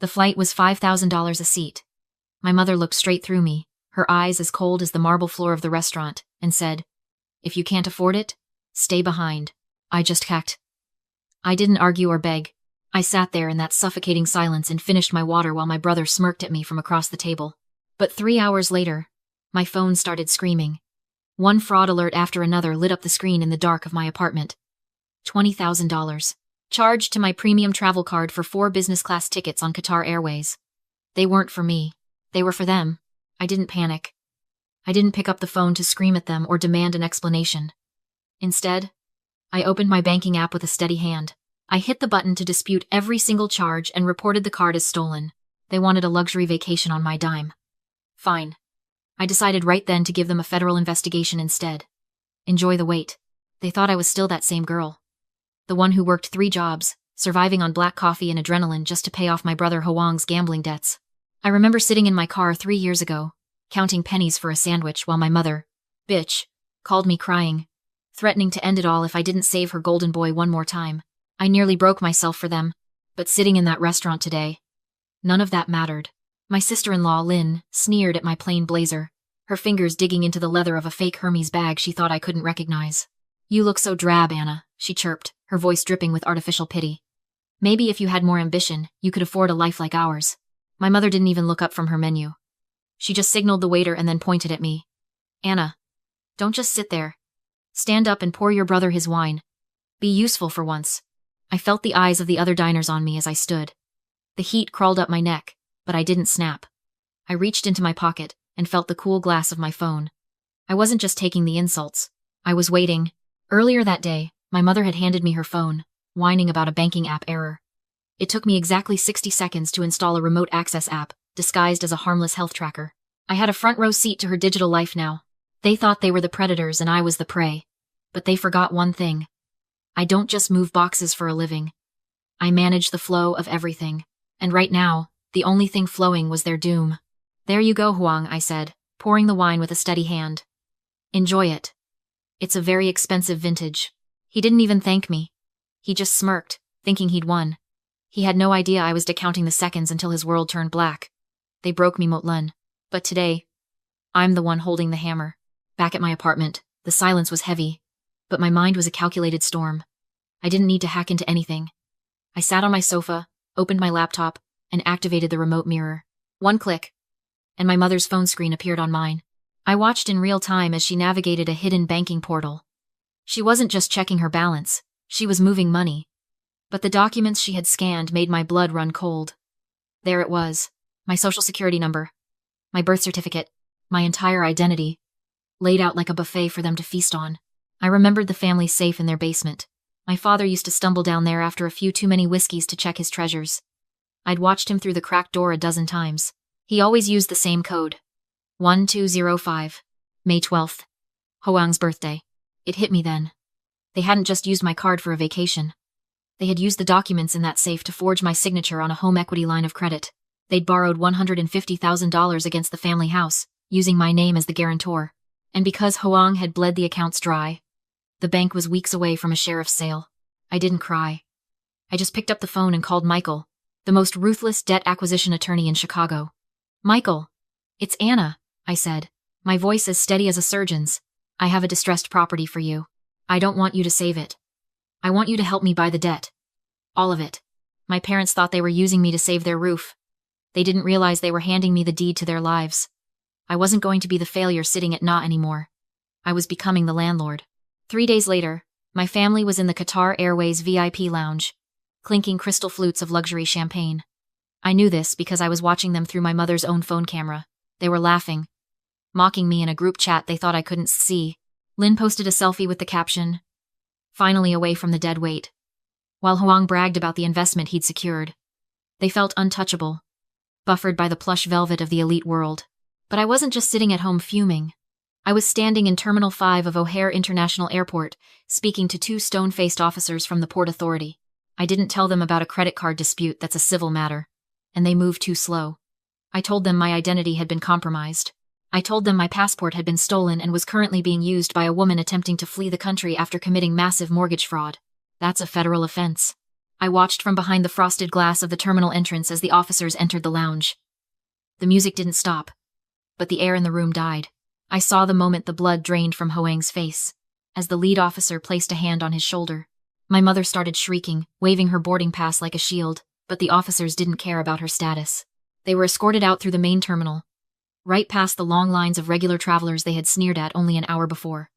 The flight was $5,000 a seat. My mother looked straight through me, her eyes as cold as the marble floor of the restaurant, and said, "If you can't afford it, stay behind." I just cacked. I didn't argue or beg. I sat there in that suffocating silence and finished my water while my brother smirked at me from across the table. But 3 hours later, my phone started screaming. One fraud alert after another lit up the screen in the dark of my apartment. $20,000. Charged to my premium travel card for 4 business class tickets on Qatar Airways. They weren't for me. They were for them. I didn't panic. I didn't pick up the phone to scream at them or demand an explanation. Instead, I opened my banking app with a steady hand. I hit the button to dispute every single charge and reported the card as stolen. They wanted a luxury vacation on my dime. Fine. I decided right then to give them a federal investigation instead. Enjoy the wait. They thought I was still that same girl. The one who worked 3 jobs, surviving on black coffee and adrenaline just to pay off my brother Hoang's gambling debts. I remember sitting in my car 3 years ago, counting pennies for a sandwich while my mother, bitch, called me crying, threatening to end it all if I didn't save her golden boy one more time. I nearly broke myself for them, but sitting in that restaurant today, none of that mattered. My sister-in-law, Lynn, sneered at my plain blazer, her fingers digging into the leather of a fake Hermes bag she thought I couldn't recognize. "You look so drab, Anna," she chirped, her voice dripping with artificial pity. "Maybe if you had more ambition, you could afford a life like ours." My mother didn't even look up from her menu. She just signaled the waiter and then pointed at me. "Anna, don't just sit there. Stand up and pour your brother his wine. Be useful for once." I felt the eyes of the other diners on me as I stood. The heat crawled up my neck, but I didn't snap. I reached into my pocket and felt the cool glass of my phone. I wasn't just taking the insults. I was waiting. Earlier that day, my mother had handed me her phone, whining about a banking app error. It took me exactly 60 seconds to install a remote access app, disguised as a harmless health tracker. I had a front row seat to her digital life now. They thought they were the predators and I was the prey. But they forgot one thing. I don't just move boxes for a living. I manage the flow of everything. And right now, the only thing flowing was their doom. "There you go, Hoang," I said, pouring the wine with a steady hand. "Enjoy it. It's a very expensive vintage." He didn't even thank me. He just smirked, thinking he'd won. He had no idea I was decounting the seconds until his world turned black. They broke me, Motlun. But today, I'm the one holding the hammer. Back at my apartment, the silence was heavy, but my mind was a calculated storm. I didn't need to hack into anything. I sat on my sofa, opened my laptop, and activated the remote mirror. One click, and my mother's phone screen appeared on mine. I watched in real time as she navigated a hidden banking portal. She wasn't just checking her balance, she was moving money. But the documents she had scanned made my blood run cold. There it was, my social security number, my birth certificate, my entire identity, laid out like a buffet for them to feast on. I remembered the family safe in their basement. My father used to stumble down there after a few too many whiskeys to check his treasures. I'd watched him through the cracked door a dozen times. He always used the same code. 1205. May 12th. Hoang's birthday. It hit me then. They hadn't just used my card for a vacation. They had used the documents in that safe to forge my signature on a home equity line of credit. They'd borrowed $150,000 against the family house, using my name as the guarantor. And because Hoang had bled the accounts dry, the bank was weeks away from a sheriff's sale. I didn't cry. I just picked up the phone and called Michael, the most ruthless debt acquisition attorney in Chicago. "Michael, it's Anna," I said, my voice as steady as a surgeon's. "I have a distressed property for you. I don't want you to save it. I want you to help me buy the debt. All of it. My parents thought they were using me to save their roof. They didn't realize they were handing me the deed to their lives. I wasn't going to be the failure sitting at naught anymore. I was becoming the landlord." 3 days later, my family was in the Qatar Airways VIP lounge, clinking crystal flutes of luxury champagne. I knew this because I was watching them through my mother's own phone camera. They were laughing, mocking me in a group chat they thought I couldn't see. Lynn posted a selfie with the caption, "Finally away from the dead weight," while Hoang bragged about the investment he'd secured. They felt untouchable, buffered by the plush velvet of the elite world. But I wasn't just sitting at home fuming. I was standing in Terminal 5 of O'Hare International Airport, speaking to 2 stone-faced officers from the Port Authority. I didn't tell them about a credit card dispute that's a civil matter, and they moved too slow. I told them my identity had been compromised. I told them my passport had been stolen and was currently being used by a woman attempting to flee the country after committing massive mortgage fraud. That's a federal offense. I watched from behind the frosted glass of the terminal entrance as the officers entered the lounge. The music didn't stop, but the air in the room died. I saw the moment the blood drained from Hoang's face, as the lead officer placed a hand on his shoulder. My mother started shrieking, waving her boarding pass like a shield, but the officers didn't care about her status. They were escorted out through the main terminal, right past the long lines of regular travelers they had sneered at only an hour before.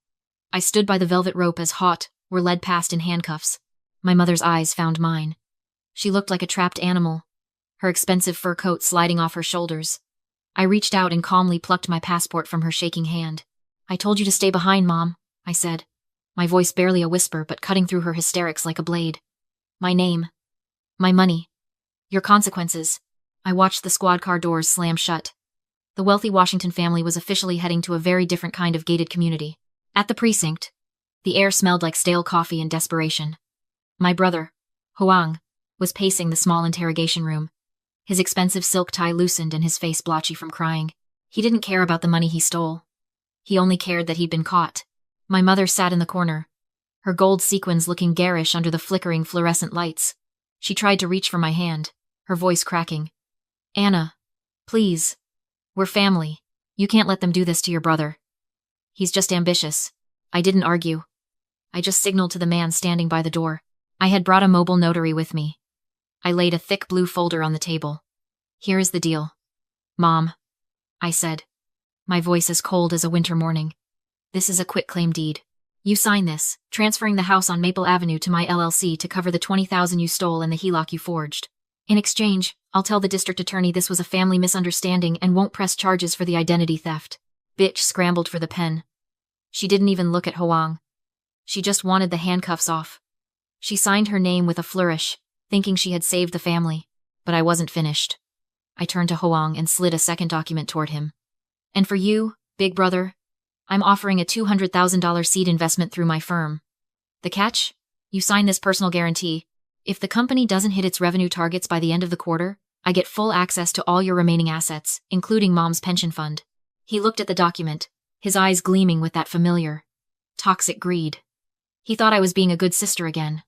I stood by the velvet rope as Hot were led past in handcuffs. My mother's eyes found mine. She looked like a trapped animal, her expensive fur coat sliding off her shoulders. I reached out and calmly plucked my passport from her shaking hand. "I told you to stay behind, Mom," I said, my voice barely a whisper but cutting through her hysterics like a blade. "My name. My money. Your consequences." I watched the squad car doors slam shut. The wealthy Washington family was officially heading to a very different kind of gated community. At the precinct, the air smelled like stale coffee and desperation. My brother, Hoang, was pacing the small interrogation room, his expensive silk tie loosened and his face blotchy from crying. He didn't care about the money he stole. He only cared that he'd been caught. My mother sat in the corner, her gold sequins looking garish under the flickering fluorescent lights. She tried to reach for my hand, her voice cracking. "Anna, please. We're family. You can't let them do this to your brother. He's just ambitious." I didn't argue. I just signaled to the man standing by the door. I had brought a mobile notary with me. I laid a thick blue folder on the table. "Here is the deal. Mom," I said, my voice as cold as a winter morning. "This is a quitclaim deed. You sign this, transferring the house on Maple Avenue to my LLC to cover the $20,000 you stole and the HELOC you forged. In exchange, I'll tell the district attorney this was a family misunderstanding and won't press charges for the identity theft." Bitch scrambled for the pen. She didn't even look at Hoang. She just wanted the handcuffs off. She signed her name with a flourish, thinking she had saved the family, but I wasn't finished. I turned to Hoang and slid a second document toward him. "And for you, big brother, I'm offering a $200,000 seed investment through my firm. The catch? You sign this personal guarantee. If the company doesn't hit its revenue targets by the end of the quarter, I get full access to all your remaining assets, including Mom's pension fund." He looked at the document, his eyes gleaming with that familiar, toxic greed. He thought I was being a good sister again,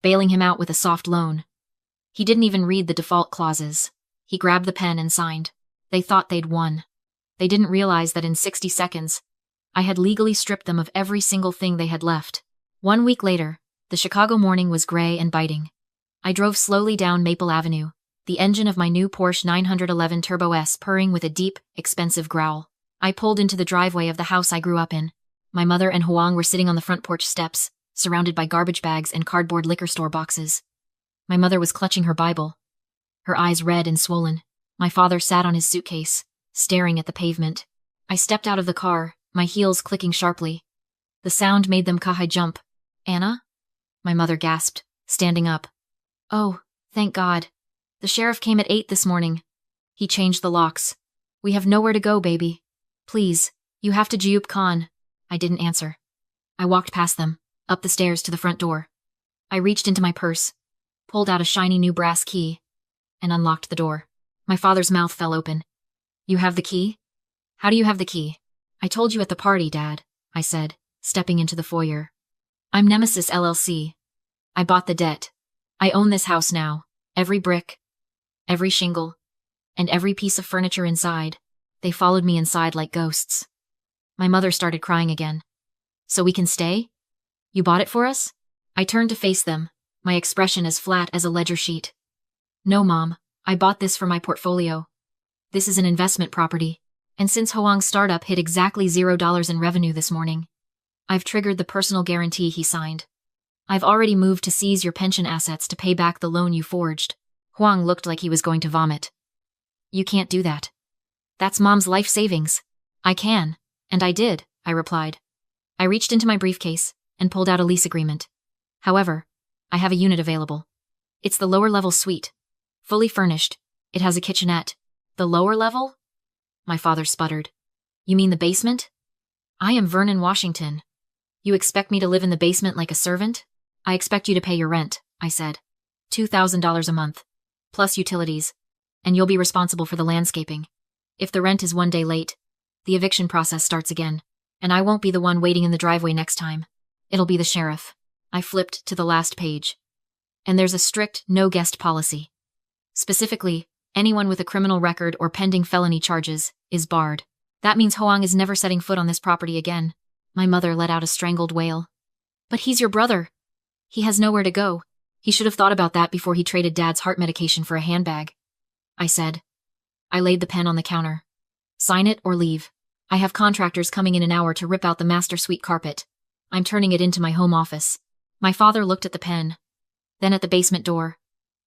bailing him out with a soft loan. He didn't even read the default clauses. He grabbed the pen and signed. They thought they'd won. They didn't realize that in 60 seconds, I had legally stripped them of every single thing they had left. 1 week later, the Chicago morning was gray and biting. I drove slowly down Maple Avenue, the engine of my new Porsche 911 Turbo S purring with a deep, expensive growl. I pulled into the driveway of the house I grew up in. My mother and Hoang were sitting on the front porch steps, surrounded by garbage bags and cardboard liquor store boxes. My mother was clutching her Bible, her eyes red and swollen. My father sat on his suitcase, staring at the pavement. I stepped out of the car, my heels clicking sharply. The sound made them Kahai jump. "Anna?" My mother gasped, standing up. "Oh, thank God. The sheriff came at 8 this morning. He changed the locks. We have nowhere to go, baby. Please, you have to Jayup Khan." I didn't answer. I walked past them, up the stairs to the front door. I reached into my purse, pulled out a shiny new brass key, and unlocked the door. My father's mouth fell open. "You have the key? How do you have the key?" "I told you at the party, Dad," I said, stepping into the foyer. "I'm Nemesis LLC. I bought the debt. I own this house now. Every brick, every shingle, and every piece of furniture inside. They followed me inside like ghosts." My mother started crying again. "So we can stay? You bought it for us?" I turned to face them, my expression as flat as a ledger sheet. "No, Mom, I bought this for my portfolio. This is an investment property, and since Hoang's startup hit exactly $0 in revenue this morning, I've triggered the personal guarantee he signed. I've already moved to seize your pension assets to pay back the loan you forged." Hoang looked like he was going to vomit. "You can't do that. That's Mom's life savings." "I can, and I did," I replied. I reached into my briefcase and pulled out a lease agreement. "However, I have a unit available. It's the lower-level suite, fully furnished. It has a kitchenette." "The lower level?" My father sputtered. "You mean the basement? I am Vernon Washington. You expect me to live in the basement like a servant?" "I expect you to pay your rent," I said. $2,000 a month, plus utilities, and you'll be responsible for the landscaping. If the rent is 1 day late, the eviction process starts again, and I won't be the one waiting in the driveway next time. It'll be the sheriff." I flipped to the last page. And there's a strict no-guest policy. Specifically, anyone with a criminal record or pending felony charges is barred. That means Hoang is never setting foot on this property again. My mother let out a strangled wail. But he's your brother. He has nowhere to go. He should have thought about that before he traded Dad's heart medication for a handbag, I said. I laid the pen on the counter. Sign it or leave. I have contractors coming in an hour to rip out the master suite carpet. I'm turning it into my home office. My father looked at the pen, then at the basement door,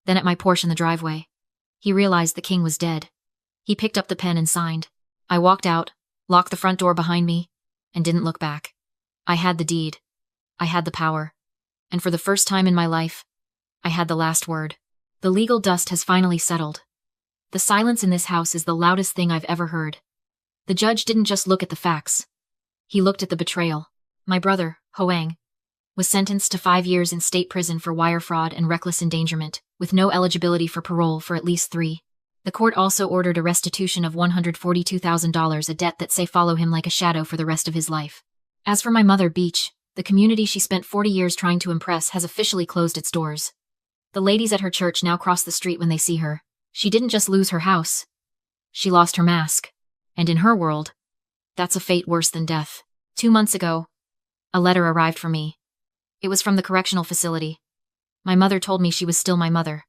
then at my Porsche in the driveway. He realized the king was dead. He picked up the pen and signed. I walked out, locked the front door behind me, and didn't look back. I had the deed. I had the power. And for the first time in my life, I had the last word. The legal dust has finally settled. The silence in this house is the loudest thing I've ever heard. The judge didn't just look at the facts. He looked at the betrayal. My brother, Hoang, was sentenced to 5 years in state prison for wire fraud and reckless endangerment, with no eligibility for parole for at least 3. The court also ordered a restitution of $142,000, a debt that say follow him like a shadow for the rest of his life. As for my mother, Beach, the community she spent 40 years trying to impress has officially closed its doors. The ladies at her church now cross the street when they see her. She didn't just lose her house. She lost her mask. And in her world, that's a fate worse than death. 2 months ago, a letter arrived for me. It was from the correctional facility. My mother told me she was still my mother.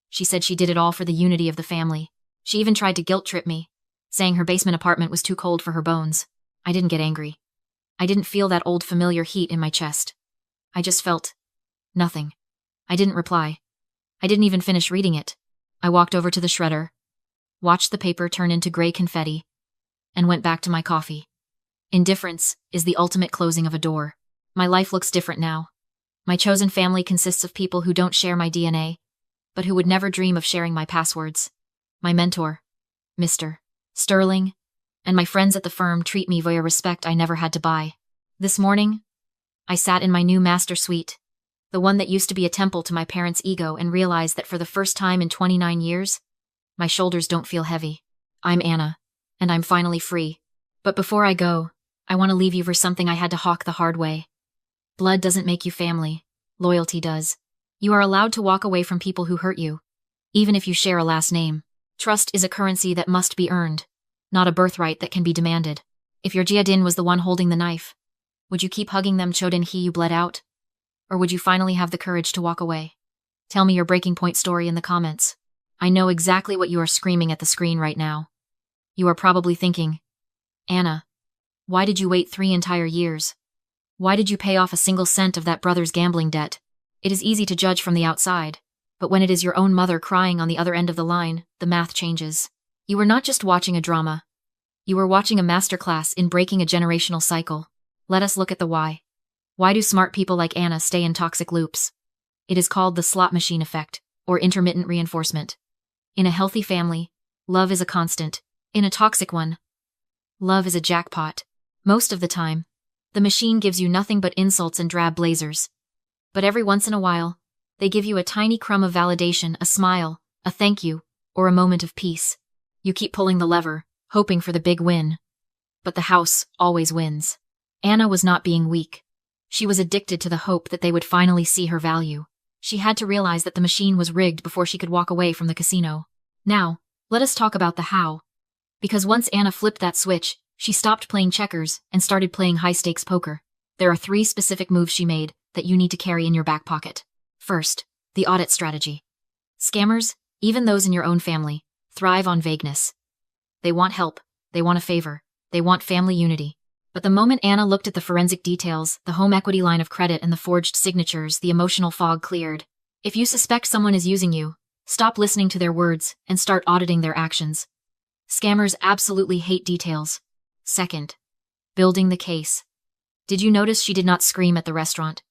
She said she did it all for the unity of the family. She even tried to guilt trip me, saying her basement apartment was too cold for her bones. I didn't get angry. I didn't feel that old familiar heat in my chest. I just felt nothing. I didn't reply. I didn't even finish reading it. I walked over to the shredder, watched the paper turn into gray confetti, and went back to my coffee. Indifference is the ultimate closing of a door. My life looks different now. My chosen family consists of people who don't share my DNA, but who would never dream of sharing my passwords. My mentor, Mr. Sterling, and my friends at the firm treat me with a respect I never had to buy. This morning, I sat in my new master suite, the one that used to be a temple to my parents' ego, and realized that for the first time in 29 years, my shoulders don't feel heavy. I'm Anna, and I'm finally free. But before I go, I want to leave you for something I had to hawk the hard way. Blood doesn't make you family. Loyalty does. You are allowed to walk away from people who hurt you, even if you share a last name. Trust is a currency that must be earned, not a birthright that can be demanded. If your Jiadin was the one holding the knife, would you keep hugging them Chodin he you bled out? Or would you finally have the courage to walk away? Tell me your breaking point story in the comments. I know exactly what you are screaming at the screen right now. You are probably thinking, Anna, why did you wait 3 entire years? Why did you pay off a single cent of that brother's gambling debt? It is easy to judge from the outside, but when it is your own mother crying on the other end of the line, the math changes. You were not just watching a drama. You were watching a masterclass in breaking a generational cycle. Let us look at the why. Why do smart people like Anna stay in toxic loops? It is called the slot machine effect, or intermittent reinforcement. In a healthy family, love is a constant. In a toxic one, love is a jackpot. Most of the time, the machine gives you nothing but insults and drab blazers. But every once in a while, they give you a tiny crumb of validation, a smile, a thank you, or a moment of peace. You keep pulling the lever, hoping for the big win. But the house always wins. Anna was not being weak. She was addicted to the hope that they would finally see her value. She had to realize that the machine was rigged before she could walk away from the casino. Now, let us talk about the how. Because once Anna flipped that switch, she stopped playing checkers and started playing high-stakes poker. There are 3 specific moves she made that you need to carry in your back pocket. First, the audit strategy. Scammers, even those in your own family, thrive on vagueness. They want help, they want a favor, they want family unity. But the moment Anna looked at the forensic details, the home equity line of credit and the forged signatures, the emotional fog cleared. If you suspect someone is using you, stop listening to their words and start auditing their actions. Scammers absolutely hate details. Second, building the case. Did you notice she did not scream at the restaurant?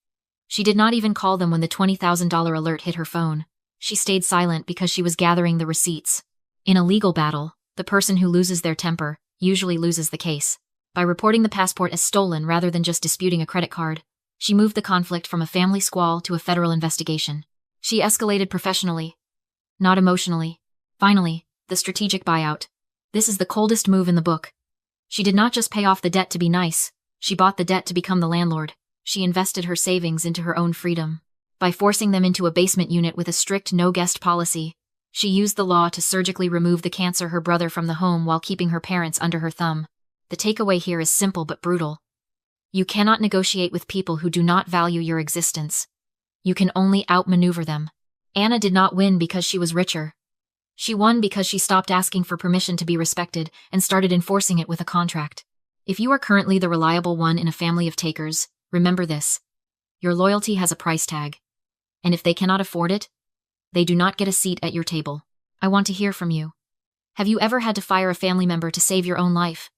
She did not even call them when the $20,000 alert hit her phone. She stayed silent because she was gathering the receipts. In a legal battle, the person who loses their temper usually loses the case. By reporting the passport as stolen rather than just disputing a credit card, she moved the conflict from a family squall to a federal investigation. She escalated professionally, not emotionally. Finally, the strategic buyout. This is the coldest move in the book. She did not just pay off the debt to be nice, she bought the debt to become the landlord. She invested her savings into her own freedom. By forcing them into a basement unit with a strict no-guest policy, she used the law to surgically remove the cancer her brother from the home while keeping her parents under her thumb. The takeaway here is simple but brutal. You cannot negotiate with people who do not value your existence. You can only outmaneuver them. Anna did not win because she was richer. She won because she stopped asking for permission to be respected and started enforcing it with a contract. If you are currently the reliable one in a family of takers, remember this. Your loyalty has a price tag. And if they cannot afford it, they do not get a seat at your table. I want to hear from you. Have you ever had to fire a family member to save your own life?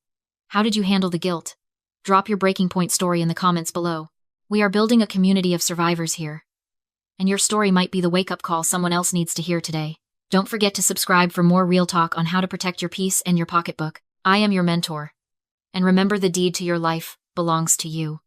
How did you handle the guilt? Drop your breaking point story in the comments below. We are building a community of survivors here. And your story might be the wake-up call someone else needs to hear today. Don't forget to subscribe for more real talk on how to protect your peace and your pocketbook. I am your mentor. And remember, the deed to your life belongs to you.